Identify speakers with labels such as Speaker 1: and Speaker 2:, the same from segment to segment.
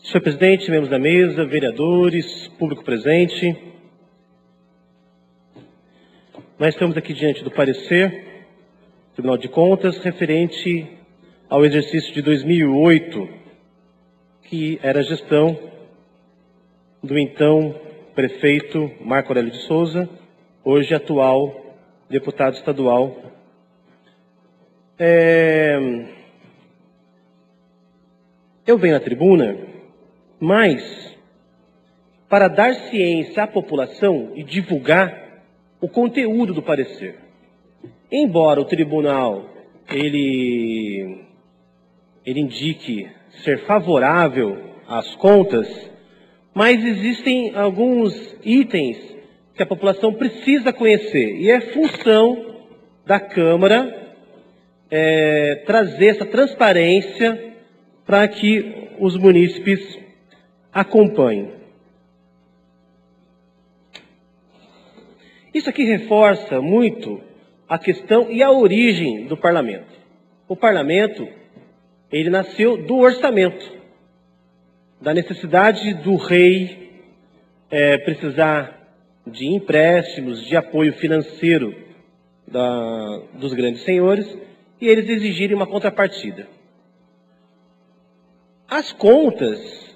Speaker 1: Senhor presidente, membros da mesa, vereadores, público presente, nós estamos aqui diante do parecer do Tribunal de Contas referente ao exercício de 2008, que era a gestão do então prefeito Marco Aurélio de Souza, hoje atual deputado estadual. Eu venho à tribuna, mas para dar ciência à população e divulgar o conteúdo do parecer. Embora o tribunal ele indique ser favorável às contas, mas existem alguns itens que a população precisa conhecer, e é função da Câmara trazer essa transparência para que os munícipes acompanhem. Isso aqui reforça muito a questão e a origem do parlamento. O parlamento, ele nasceu do orçamento, da necessidade do rei precisar de empréstimos, de apoio financeiro dos grandes senhores, e eles exigirem uma contrapartida. As contas,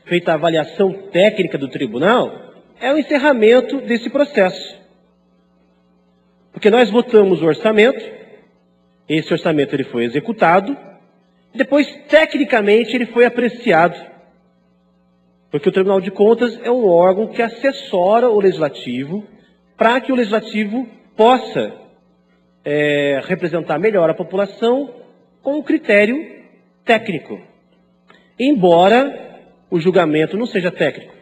Speaker 1: feita a avaliação técnica do tribunal, é o encerramento desse processo. Porque nós votamos o orçamento, esse orçamento ele foi executado, depois, tecnicamente, ele foi apreciado. Porque o Tribunal de Contas é um órgão que assessora o Legislativo para que o Legislativo possa representar melhor a população com um critério técnico. Embora o julgamento não seja técnico,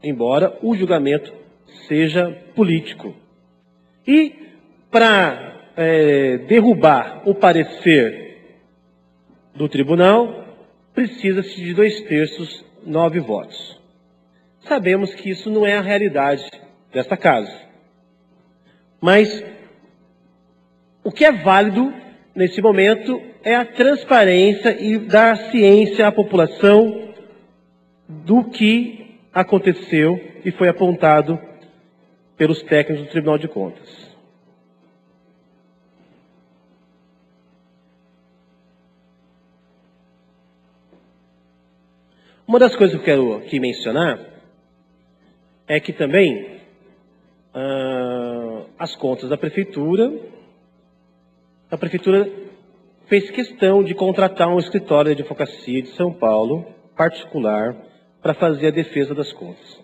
Speaker 1: embora o julgamento seja político. E para derrubar o parecer do tribunal, precisa-se de 2/3, 9 votos. Sabemos que isso não é a realidade desta casa. Mas o que é válido nesse momento é a transparência e dar ciência à população do que aconteceu e foi apontado pelos técnicos do Tribunal de Contas. Uma das coisas que eu quero aqui mencionar é que também as contas da prefeitura, a prefeitura fez questão de contratar um escritório de advocacia de São Paulo, particular, para fazer a defesa das contas.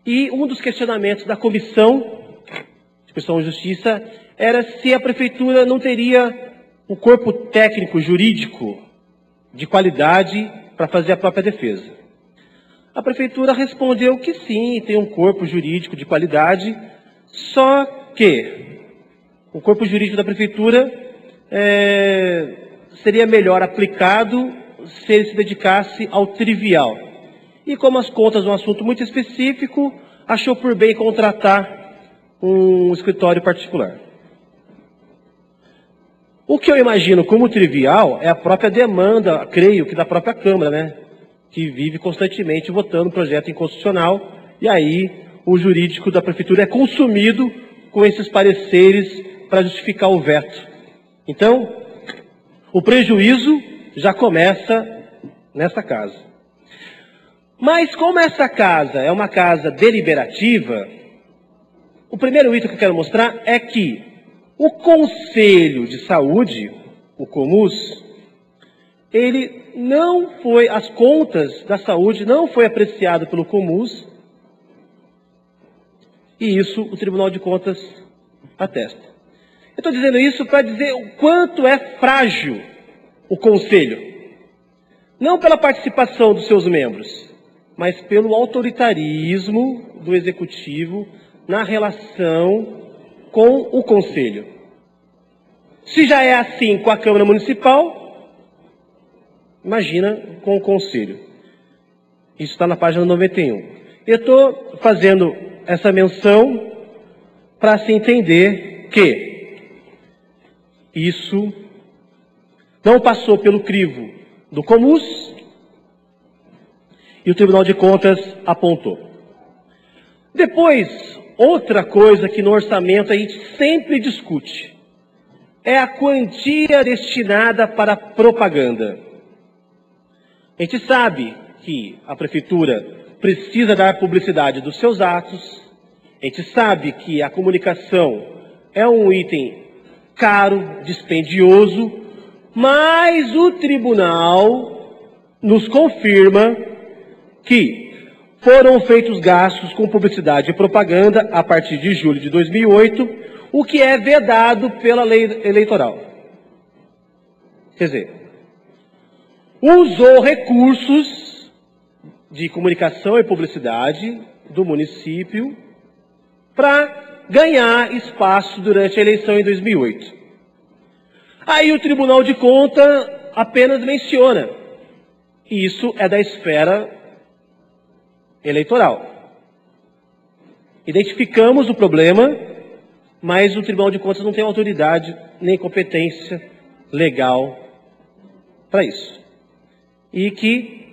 Speaker 1: E um dos questionamentos da Comissão de Constituição e Justiça era se a prefeitura não teria um corpo técnico jurídico de qualidade para fazer a própria defesa. A prefeitura respondeu que sim, tem um corpo jurídico de qualidade, só que o corpo jurídico da prefeitura seria melhor aplicado se ele se dedicasse ao trivial. E como as contas são um assunto muito específico, achou por bem contratar um escritório particular. O que eu imagino como trivial é a própria demanda, creio que da própria Câmara, que vive constantemente votando projeto inconstitucional, e aí o jurídico da prefeitura é consumido com esses pareceres para justificar o veto. Então, o prejuízo já começa nessa casa. Mas como essa casa é uma casa deliberativa, o primeiro item que eu quero mostrar é que o Conselho de Saúde, o Comus, ele não foi, as contas da saúde não foi apreciado pelo Comus, e isso o Tribunal de Contas atesta. Eu estou dizendo isso para dizer o quanto é frágil o Conselho, não pela participação dos seus membros, mas pelo autoritarismo do Executivo na relação com o Conselho. Se já é assim com a Câmara Municipal, imagina com o Conselho. Isso está na página 91. Eu estou fazendo essa menção para se entender que isso não passou pelo crivo do Comus, E o Tribunal de Contas apontou. Depois, outra coisa que no orçamento a gente sempre discute é a quantia destinada para propaganda. A gente sabe que a prefeitura precisa dar publicidade dos seus atos, a gente sabe que a comunicação é um item caro, dispendioso, mas o tribunal nos confirma que foram feitos gastos com publicidade e propaganda a partir de julho de 2008, o que é vedado pela lei eleitoral. Quer dizer, usou recursos de comunicação e publicidade do município para ganhar espaço durante a eleição em 2008. Aí o Tribunal de Contas apenas menciona. Isso é da esfera eleitoral. Identificamos o problema, mas o Tribunal de Contas não tem autoridade nem competência legal para isso. E que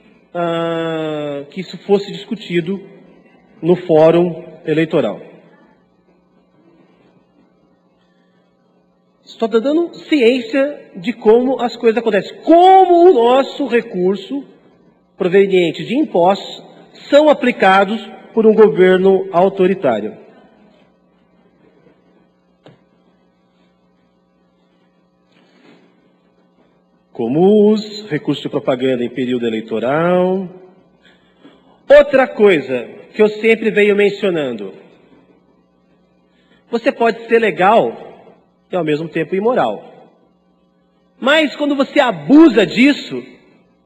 Speaker 1: isso fosse discutido no fórum eleitoral. Estou dando ciência de como as coisas acontecem. Como o nosso recurso proveniente de impostos são aplicados por um governo autoritário. Como os recursos de propaganda em período eleitoral. Outra coisa que eu sempre venho mencionando. Você pode ser legal e ao mesmo tempo imoral. Mas quando você abusa disso,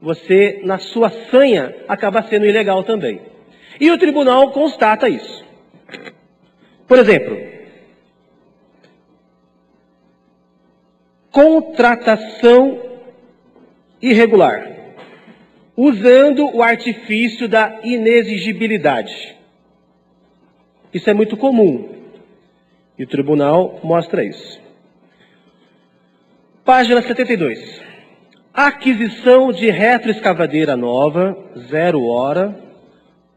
Speaker 1: você, na sua sanha, acaba sendo ilegal também. E o tribunal constata isso. Por exemplo, contratação irregular, usando o artifício da inexigibilidade. Isso é muito comum. E o tribunal mostra isso. Página 72. Aquisição de retroescavadeira nova, 0 hora,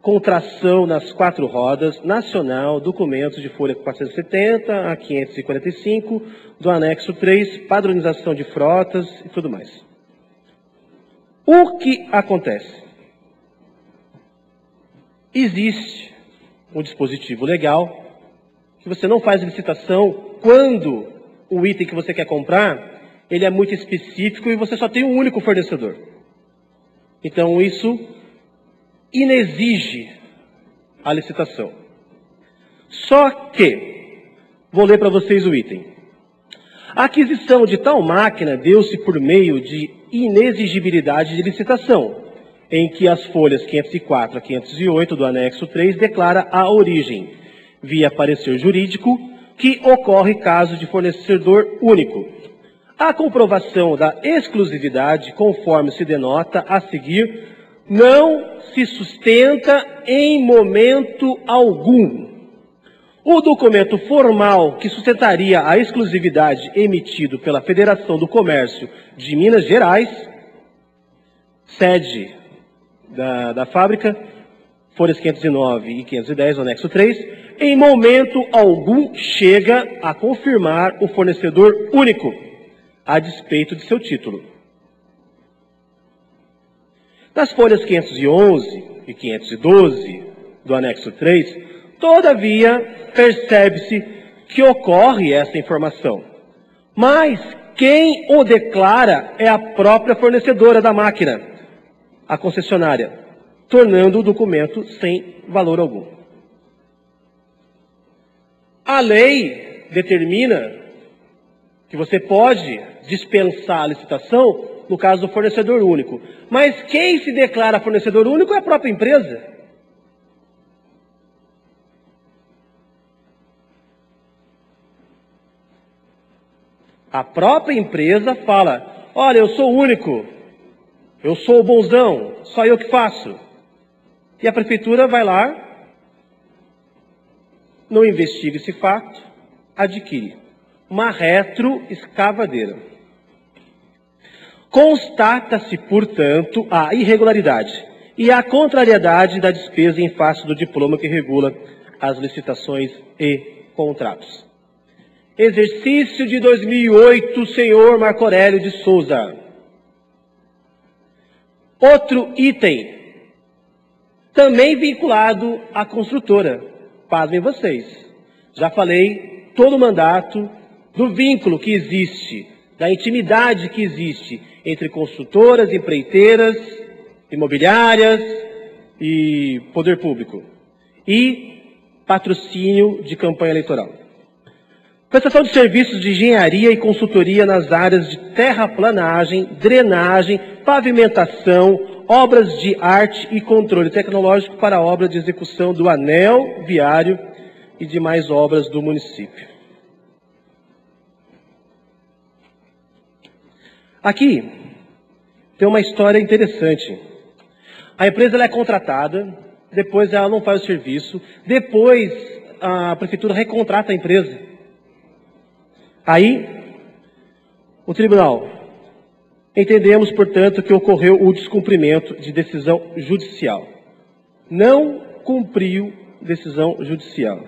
Speaker 1: com tração nas 4 rodas, nacional, documentos de folha 470 a 545, do anexo 3, padronização de frotas e tudo mais. O que acontece? Existe um dispositivo legal que você não faz licitação quando o item que você quer comprar ele é muito específico e você só tem um único fornecedor. Então isso inexige a licitação. Só que, vou ler para vocês o item. A aquisição de tal máquina deu-se por meio de inexigibilidade de licitação, em que as folhas 504 a 508 do anexo 3 declara a origem, via parecer jurídico, que ocorre caso de fornecedor único. A comprovação da exclusividade, conforme se denota a seguir, não se sustenta em momento algum. O documento formal que sustentaria a exclusividade emitido pela Federação do Comércio de Minas Gerais, sede da fábrica, folhas 509 e 510, anexo 3, em momento algum chega a confirmar o fornecedor único, a despeito de seu título. Nas folhas 511 e 512 do anexo 3, todavia, percebe-se que ocorre essa informação. Mas quem o declara é a própria fornecedora da máquina, a concessionária, tornando o documento sem valor algum. A lei determina que você pode dispensar a licitação no caso do fornecedor único. Mas quem se declara fornecedor único é a própria empresa. A própria empresa fala, olha, eu sou único, eu sou o bonzão, só eu que faço. E a prefeitura vai lá, não investiga esse fato, adquire uma retroescavadeira. Constata-se, portanto, a irregularidade e a contrariedade da despesa em face do diploma que regula as licitações e contratos. Exercício de 2008, senhor Marco Aurélio de Souza. Outro item, também vinculado à construtora. Pasmem vocês. Já falei todo o mandato do vínculo que existe, da intimidade que existe entre construtoras, empreiteiras, imobiliárias e poder público. E patrocínio de campanha eleitoral. Prestação de serviços de engenharia e consultoria nas áreas de terraplanagem, drenagem, pavimentação, obras de arte e controle tecnológico para a obra de execução do anel viário e demais obras do município. Aqui tem uma história interessante. A empresa ela é contratada, depois ela não faz o serviço, depois a prefeitura recontrata a empresa. Aí, o tribunal, entendemos, portanto, que ocorreu o descumprimento de decisão judicial. Não cumpriu decisão judicial.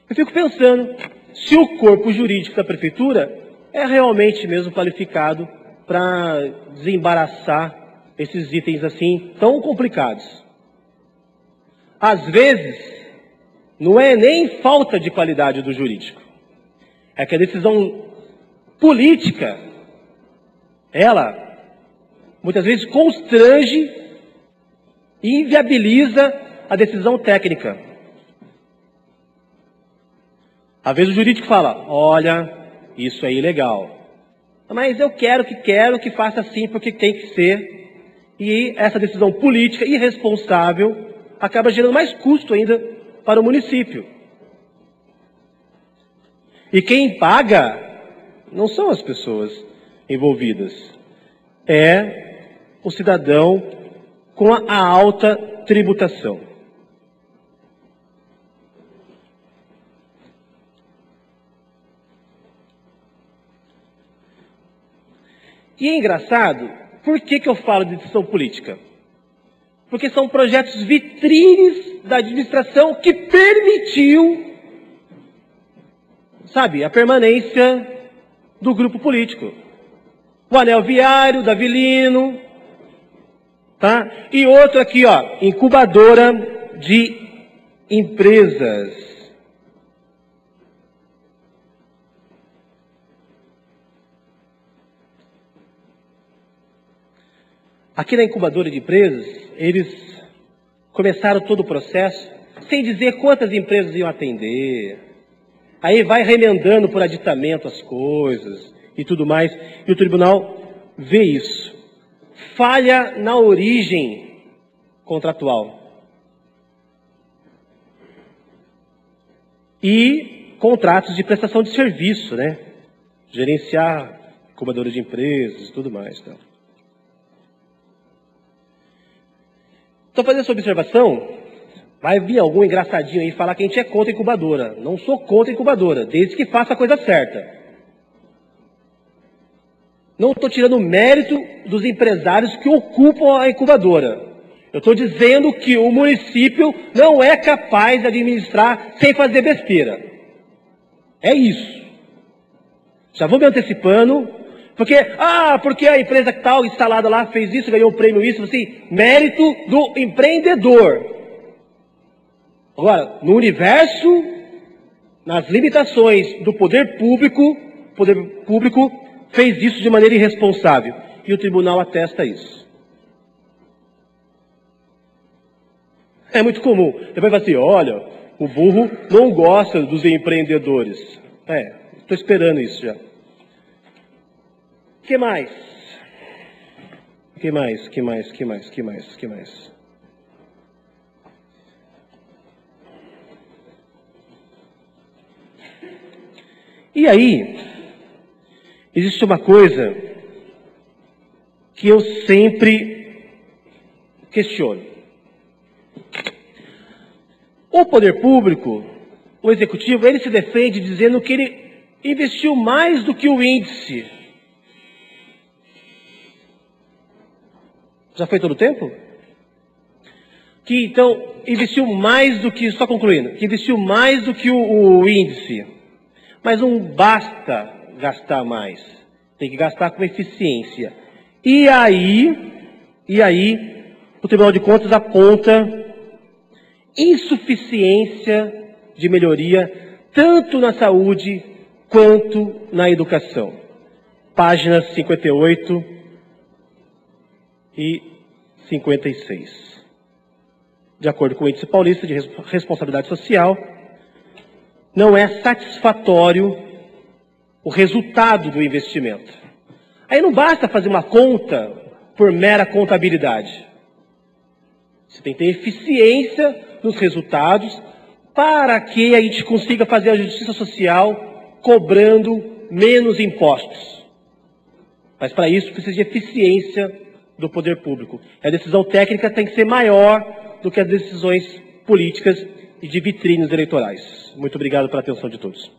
Speaker 1: Eu fico pensando se o corpo jurídico da prefeitura é realmente mesmo qualificado para desembaraçar esses itens assim tão complicados. Às vezes, não é nem falta de qualidade do jurídico. É que a decisão política, ela, muitas vezes, constrange e inviabiliza a decisão técnica. Às vezes o jurídico fala, olha, isso é ilegal. Mas eu quero que faça assim porque tem que ser. E essa decisão política irresponsável acaba gerando mais custo ainda para o município. E quem paga não são as pessoas envolvidas, é o cidadão com a alta tributação. E é engraçado, por que eu falo de decisão política? Porque são projetos vitrines da administração que permitiu, sabe, a permanência do grupo político. O anel viário, da Avilino, tá? E outro aqui, ó, incubadora de empresas. Aqui na incubadora de empresas, eles começaram todo o processo sem dizer quantas empresas iam atender. Aí vai remendando por aditamento as coisas e tudo mais. E o tribunal vê isso. Falha na origem contratual. E contratos de prestação de serviço, né? Gerenciar incubadora de empresas e tudo mais. Então. Estou fazendo essa observação, vai vir algum engraçadinho aí falar que a gente é contra a incubadora. Não sou contra a incubadora, desde que faça a coisa certa. Não estou tirando o mérito dos empresários que ocupam a incubadora. Eu estou dizendo que o município não é capaz de administrar sem fazer besteira. É isso. Já vou me antecipando. Porque a empresa tal instalada lá fez isso, ganhou um prêmio isso, assim, mérito do empreendedor. Agora, no universo, nas limitações do poder público fez isso de maneira irresponsável. E o tribunal atesta isso. É muito comum. Depois vai assim, olha, o burro não gosta dos empreendedores. Estou esperando isso já. Que mais? Que mais? E aí, existe uma coisa que eu sempre questiono. O poder público, o executivo, ele se defende dizendo que ele investiu mais do que o índice. Já foi todo o tempo? Que então investiu mais do que, só concluindo, que investiu mais do que o índice. Mas não basta gastar mais, tem que gastar com eficiência. E aí o Tribunal de Contas aponta insuficiência de melhoria tanto na saúde quanto na educação. Páginas 58 e 56. De acordo com o Índice Paulista de Responsabilidade Social, não é satisfatório o resultado do investimento. Aí não basta fazer uma conta por mera contabilidade. Você tem que ter eficiência nos resultados para que a gente consiga fazer a justiça social cobrando menos impostos. Mas para isso precisa de eficiência do poder público. A decisão técnica tem que ser maior do que as decisões políticas e de vitrines eleitorais. Muito obrigado pela atenção de todos.